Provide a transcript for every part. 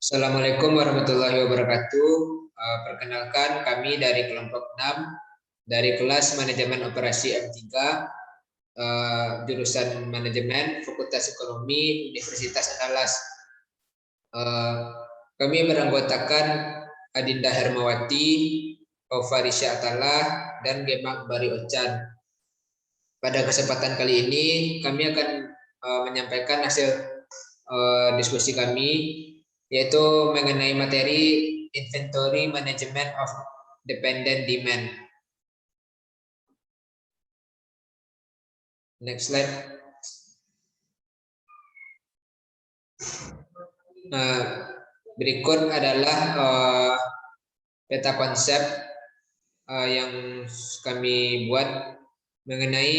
Assalamualaikum warahmatullahi wabarakatuh. Perkenalkan kami dari kelompok 6 dari kelas Manajemen Operasi M3, jurusan Manajemen Fakultas Ekonomi Universitas Andalas. Kami beranggotakan Adinda Hermawati, Ovarisya Atalah, dan Gemak Bari Ocan. Pada kesempatan kali ini kami akan menyampaikan hasil diskusi kami, yaitu mengenai materi Inventory Management of Dependent Demand. Next slide. Berikut adalah peta konsep yang kami buat mengenai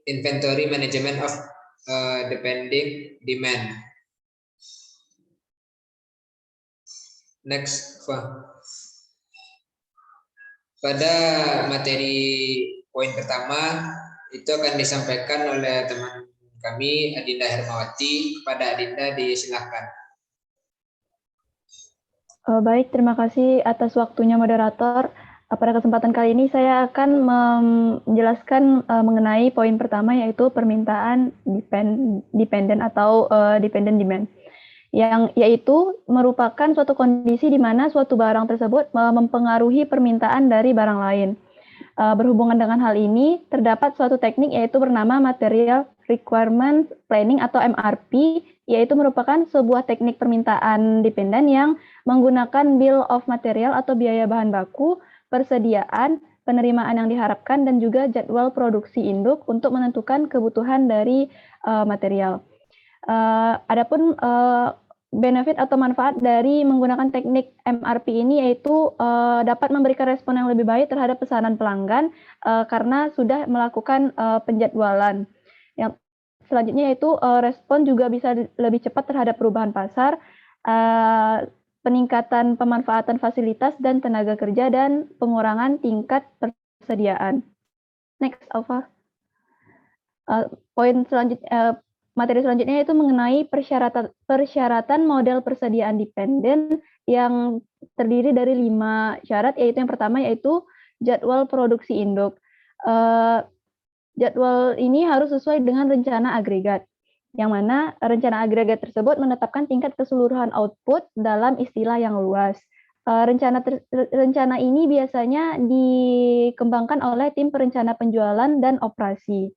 Inventory Management of Dependent Demand. Next, pada materi poin pertama itu akan disampaikan oleh teman kami Adinda Hermawati. Kepada Adinda disilakan. Baik, terima kasih atas waktunya moderator. Pada kesempatan kali ini saya akan menjelaskan mengenai poin pertama, yaitu permintaan dependent atau dependent demand, yang yaitu merupakan suatu kondisi di mana suatu barang tersebut mempengaruhi permintaan dari barang lain. Berhubungan dengan hal ini, terdapat suatu teknik yaitu bernama Material Requirement Planning atau MRP, yaitu merupakan sebuah teknik permintaan dependen yang menggunakan Bill of Material atau biaya bahan baku, persediaan, penerimaan yang diharapkan, dan juga jadwal produksi induk untuk menentukan kebutuhan dari material. Adapun benefit atau manfaat dari menggunakan teknik MRP ini yaitu dapat memberikan respon yang lebih baik terhadap pesanan pelanggan karena sudah melakukan penjadwalan. Yang selanjutnya yaitu respon juga bisa lebih cepat terhadap perubahan pasar, peningkatan pemanfaatan fasilitas dan tenaga kerja, dan pengurangan tingkat persediaan. Next, Alfa. Poin selanjutnya. Materi selanjutnya yaitu mengenai persyaratan model persediaan dependen yang terdiri dari 5 syarat, yaitu yang pertama yaitu jadwal produksi induk. Jadwal ini harus sesuai dengan rencana agregat, yang mana rencana agregat tersebut menetapkan tingkat keseluruhan output dalam istilah yang luas. Rencana ini biasanya dikembangkan oleh tim perencana penjualan dan operasi,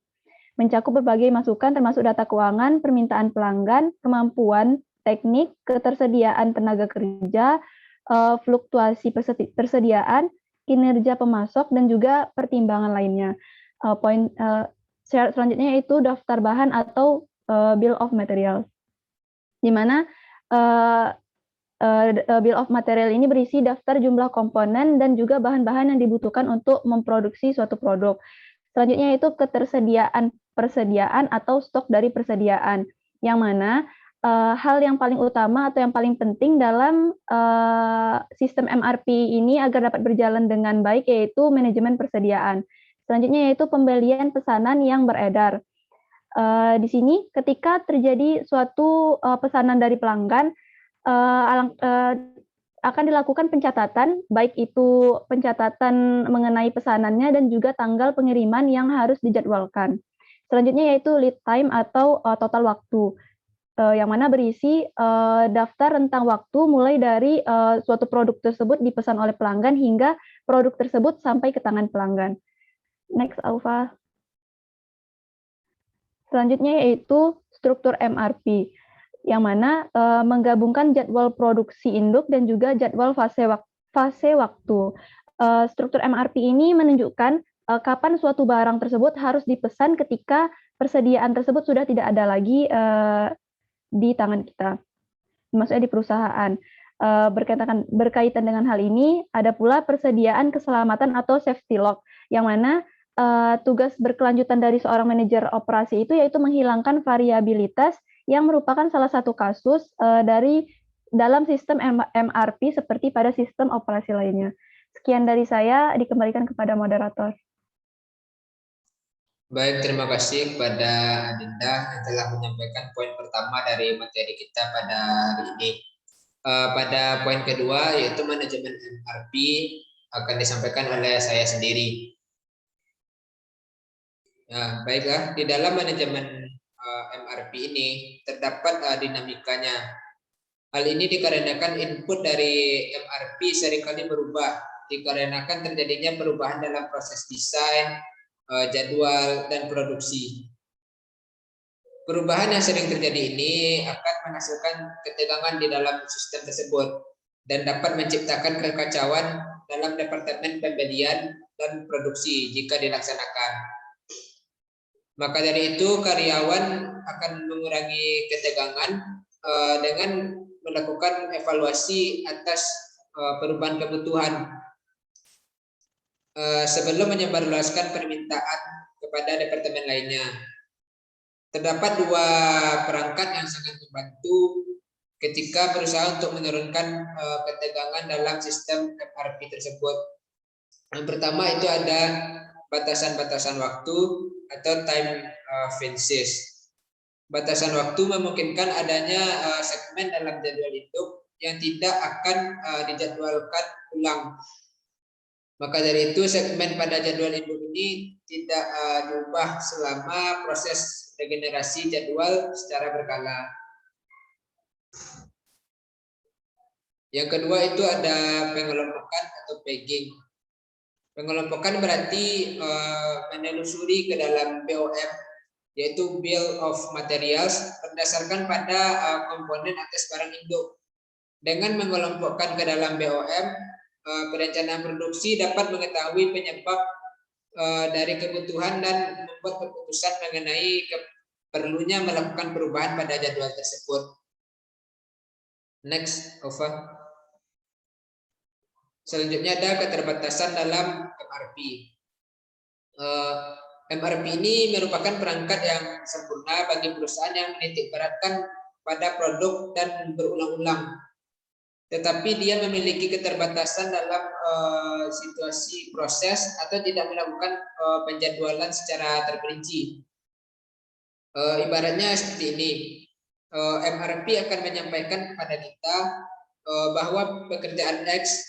mencakup berbagai masukan termasuk data keuangan, permintaan pelanggan, kemampuan teknik, ketersediaan tenaga kerja, fluktuasi persediaan, kinerja pemasok, dan juga pertimbangan lainnya. Syarat selanjutnya yaitu daftar bahan atau Bill of Material, di mana Bill of Material ini berisi daftar jumlah komponen dan juga bahan-bahan yang dibutuhkan untuk memproduksi suatu produk. Selanjutnya yaitu ketersediaan persediaan atau stok dari persediaan, yang mana hal yang paling utama atau yang paling penting dalam sistem MRP ini agar dapat berjalan dengan baik yaitu manajemen persediaan. Selanjutnya yaitu pembelian pesanan yang beredar. Di sini ketika terjadi suatu pesanan dari pelanggan, akan dilakukan pencatatan, baik itu pencatatan mengenai pesanannya dan juga tanggal pengiriman yang harus dijadwalkan. Selanjutnya yaitu lead time atau total waktu, yang mana berisi daftar rentang waktu mulai dari suatu produk tersebut dipesan oleh pelanggan hingga produk tersebut sampai ke tangan pelanggan. Next, Alfa. Selanjutnya yaitu struktur MRP, yang mana menggabungkan jadwal produksi induk dan juga jadwal fase waktu. Struktur MRP ini menunjukkan kapan suatu barang tersebut harus dipesan ketika persediaan tersebut sudah tidak ada lagi di tangan kita, maksudnya di perusahaan. Berkaitan dengan hal ini, ada pula persediaan keselamatan atau safety lock, yang mana tugas berkelanjutan dari seorang manajer operasi itu yaitu menghilangkan variabilitas yang merupakan salah satu kasus dalam sistem MRP seperti pada sistem operasi lainnya. Sekian dari saya, dikembalikan kepada moderator. Baik, terima kasih kepada Adinda yang telah menyampaikan poin pertama dari materi kita pada hari ini. pada poin kedua yaitu manajemen MRP akan disampaikan oleh saya sendiri. Nah, baiklah, di dalam manajemen MRP ini terdapat dinamikanya. Hal ini dikarenakan input dari MRP seringkali berubah, dikarenakan terjadinya perubahan dalam proses desain, jadwal, dan produksi. Perubahan yang sering terjadi ini akan menghasilkan ketegangan di dalam sistem tersebut dan dapat menciptakan kekacauan dalam departemen pembelian dan produksi jika dilaksanakan. Maka dari itu karyawan akan mengurangi ketegangan dengan melakukan evaluasi atas perubahan kebutuhan sebelum menyebarluaskan permintaan kepada departemen lainnya. Terdapat dua perangkat yang sangat membantu ketika berusaha untuk menurunkan ketegangan dalam sistem MRP tersebut. Yang pertama itu ada batasan-batasan waktu atau time fences. Batasan waktu memungkinkan adanya segmen dalam jadwal induk yang tidak akan dijadwalkan ulang. Maka dari itu segmen pada jadwal induk ini tidak diubah selama proses regenerasi jadwal secara berkala. Yang kedua itu ada pengelompokan atau pegging. Pengelompokan berarti menelusuri ke dalam BOM, yaitu Bill of Materials, berdasarkan pada komponen atas barang induk. Dengan mengelompokkan ke dalam BOM, perencanaan produksi dapat mengetahui penyebab dari kebutuhan dan membuat keputusan mengenai perlunya melakukan perubahan pada jadwal tersebut. Next, Ova. Selanjutnya ada keterbatasan dalam MRP. MRP ini merupakan perangkat yang sempurna bagi perusahaan yang menitik beratkan pada produk dan berulang-ulang. Tetapi dia memiliki keterbatasan dalam situasi proses atau tidak melakukan penjadwalan secara terperinci. Ibaratnya seperti ini, MRP akan menyampaikan kepada kita bahwa pekerjaan X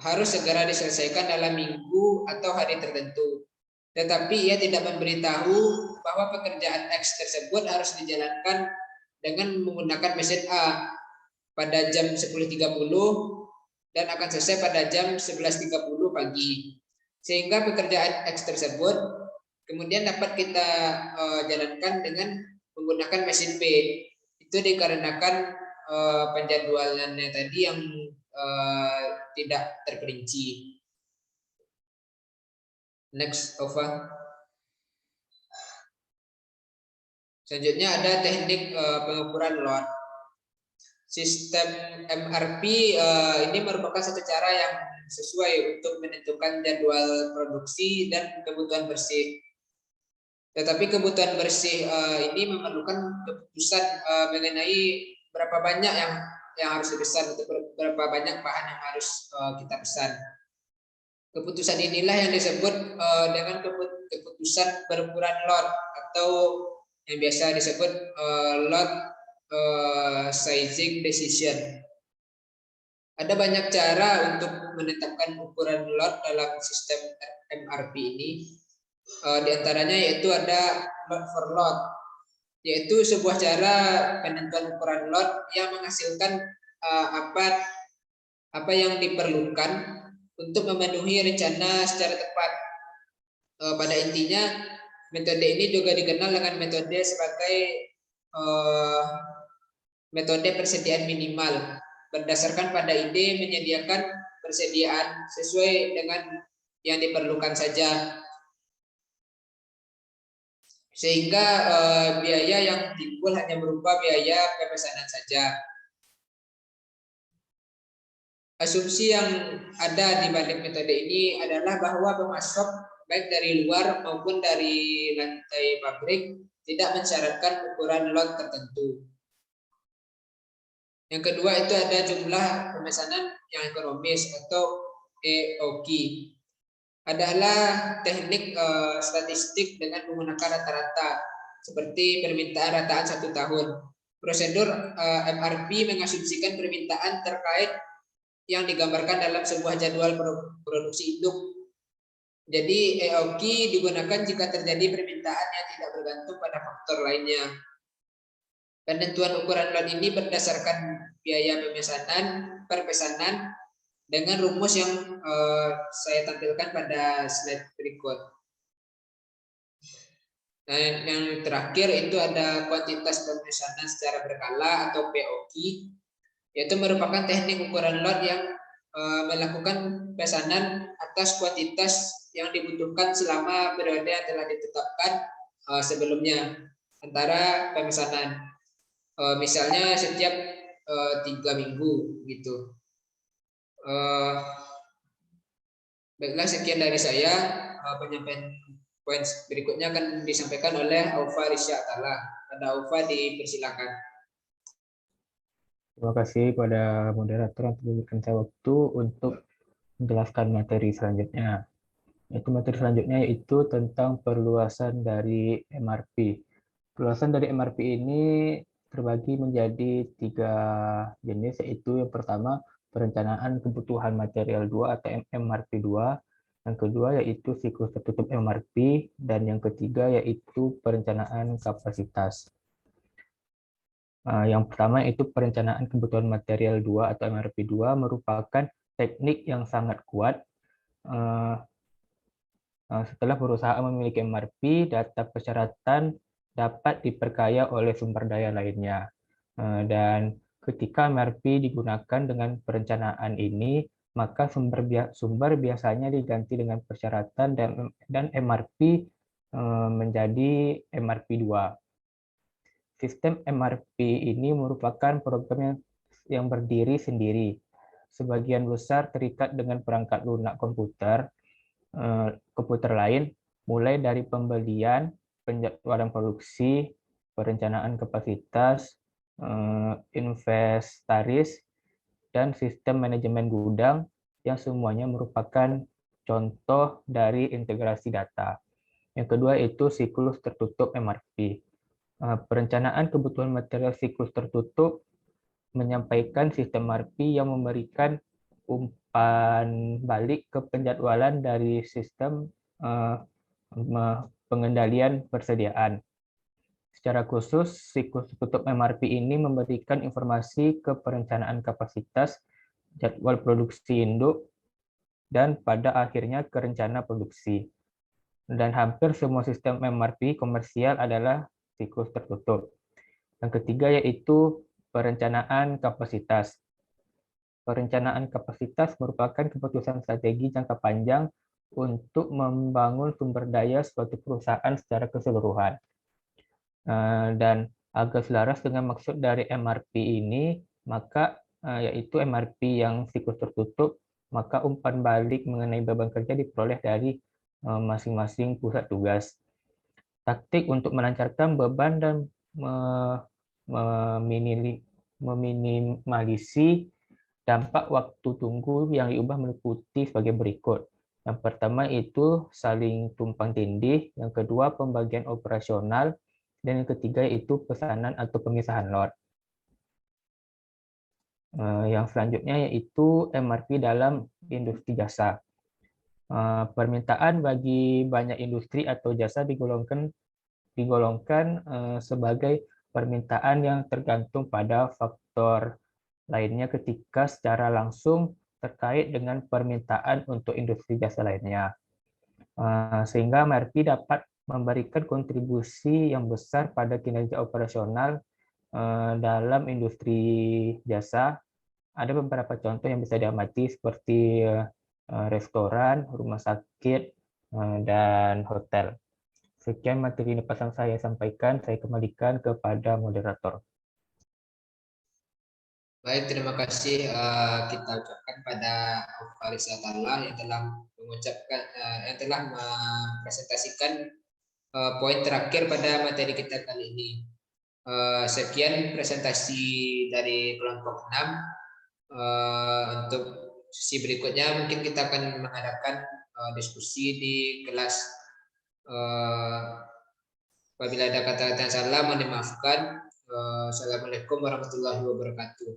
harus segera diselesaikan dalam minggu atau hari tertentu. Tetapi ia tidak memberitahu bahwa pekerjaan X tersebut harus dijalankan dengan menggunakan mesin A pada jam 10.30 dan akan selesai pada jam 11.30 pagi. Sehingga pekerjaan X tersebut kemudian dapat kita jalankan dengan menggunakan mesin B. Itu dikarenakan penjadwalannya tadi yang tidak terperinci. Next, Ova. Selanjutnya ada teknik pengukuran load. Sistem MRP ini merupakan satu cara yang sesuai untuk menentukan jadwal produksi dan kebutuhan bersih. Tetapi kebutuhan bersih ini memerlukan keputusan mengenai berapa banyak yang harus dipesan atau berapa banyak bahan yang harus kita pesan. Keputusan inilah yang disebut dengan keputusan berukuran lot atau yang biasa disebut lot sizing decision. Ada banyak cara untuk menetapkan ukuran lot dalam sistem MRP ini. Di antaranya yaitu ada lot for lot, yaitu sebuah cara penentuan ukuran lot yang menghasilkan apa yang diperlukan untuk memenuhi rencana secara tepat. Pada intinya, metode ini juga dikenal dengan metode sebagai metode persediaan minimal, berdasarkan pada ide menyediakan persediaan sesuai dengan yang diperlukan saja. Sehingga biaya yang timbul hanya berupa biaya pemesanan saja. Asumsi yang ada di balik metode ini adalah bahwa pemasok baik dari luar maupun dari lantai pabrik tidak mensyaratkan ukuran lot tertentu. Yang kedua itu ada jumlah pemesanan yang ekonomis atau EOQ. Adalah teknik statistik dengan menggunakan rata-rata seperti permintaan rataan 1 tahun. prosedur MRP mengasumsikan permintaan terkait yang digambarkan dalam sebuah jadwal produksi induk. Jadi EOQ digunakan jika terjadi permintaan yang tidak bergantung pada faktor lainnya. Penentuan ukuran lot ini berdasarkan biaya perpesanan dengan rumus yang saya tampilkan pada slide berikut. Dan yang terakhir itu ada kuantitas pemesanan secara berkala atau POQ, yaitu merupakan teknik ukuran lot yang melakukan pesanan atas kuantitas yang dibutuhkan selama periode yang telah ditetapkan sebelumnya antara pemesanan. Misalnya setiap 3 minggu gitu. Baiklah, sekian dari saya. Penyampaian poin berikutnya akan disampaikan oleh Aufa Risya Atala. Ada Aufa, dipersilakan. Terima kasih pada moderator yang memberikan saya waktu untuk menjelaskan materi selanjutnya. Materi selanjutnya yaitu tentang perluasan dari MRP. Perluasan dari MRP ini terbagi menjadi 3 jenis, yaitu yang pertama perencanaan kebutuhan material 2 atau MRP 2, yang kedua yaitu siklus tertutup MRP, dan yang ketiga yaitu perencanaan kapasitas. Yang pertama itu perencanaan kebutuhan material 2 atau MRP 2 merupakan teknik yang sangat kuat. Setelah perusahaan memiliki MRP, data persyaratan dapat diperkaya oleh sumber daya lainnya. Dan ketika MRP digunakan dengan perencanaan ini, maka sumber biasanya diganti dengan persyaratan dan MRP menjadi MRP 2. Sistem MRP ini merupakan program yang berdiri sendiri. Sebagian besar terikat dengan perangkat lunak komputer lain, mulai dari pembelian, penjadwalan produksi, perencanaan kapasitas, inventaris, dan sistem manajemen gudang, yang semuanya merupakan contoh dari integrasi data. Yang kedua itu siklus tertutup MRP. Perencanaan kebutuhan material siklus tertutup menyampaikan sistem MRP yang memberikan umpan balik ke penjadwalan dari sistem pengendalian persediaan. Secara khusus, siklus tertutup MRP ini memberikan informasi ke perencanaan kapasitas, jadwal produksi induk, dan pada akhirnya ke rencana produksi. Dan hampir semua sistem MRP komersial adalah siklus tertutup. Yang ketiga yaitu perencanaan kapasitas. Perencanaan kapasitas merupakan keputusan strategi jangka panjang untuk membangun sumber daya suatu perusahaan secara keseluruhan. Dan agar selaras dengan maksud dari MRP ini, maka yaitu MRP yang siklus tertutup, maka umpan balik mengenai beban kerja diperoleh dari masing-masing pusat tugas. Taktik untuk melancarkan beban dan meminimalisi dampak waktu tunggu yang diubah meliputi sebagai berikut. Yang pertama itu saling tumpang tindih, yang kedua pembagian operasional, dan yang ketiga itu pesanan atau pemisahan lot. Yang selanjutnya yaitu MRP dalam industri jasa. Permintaan bagi banyak industri atau jasa digolongkan sebagai permintaan yang tergantung pada faktor lainnya ketika secara langsung terkait dengan permintaan untuk industri jasa lainnya. Sehingga MRP dapat memberikan kontribusi yang besar pada kinerja operasional dalam industri jasa. Ada beberapa contoh yang bisa diamati seperti restoran, rumah sakit, dan hotel. Sekian materi yang dapat saya sampaikan. Saya kembalikan kepada moderator. Baik, terima kasih kita ucapkan pada Aufa Risya Atala yang telah mempresentasikan poin terakhir pada materi kita kali ini. Sekian presentasi dari kelompok 6. Untuk sesi berikutnya mungkin kita akan mengadakan diskusi di kelas. Apabila ada kata-kata yang salah, mohon dimaafkan. Assalamualaikum warahmatullahi wabarakatuh.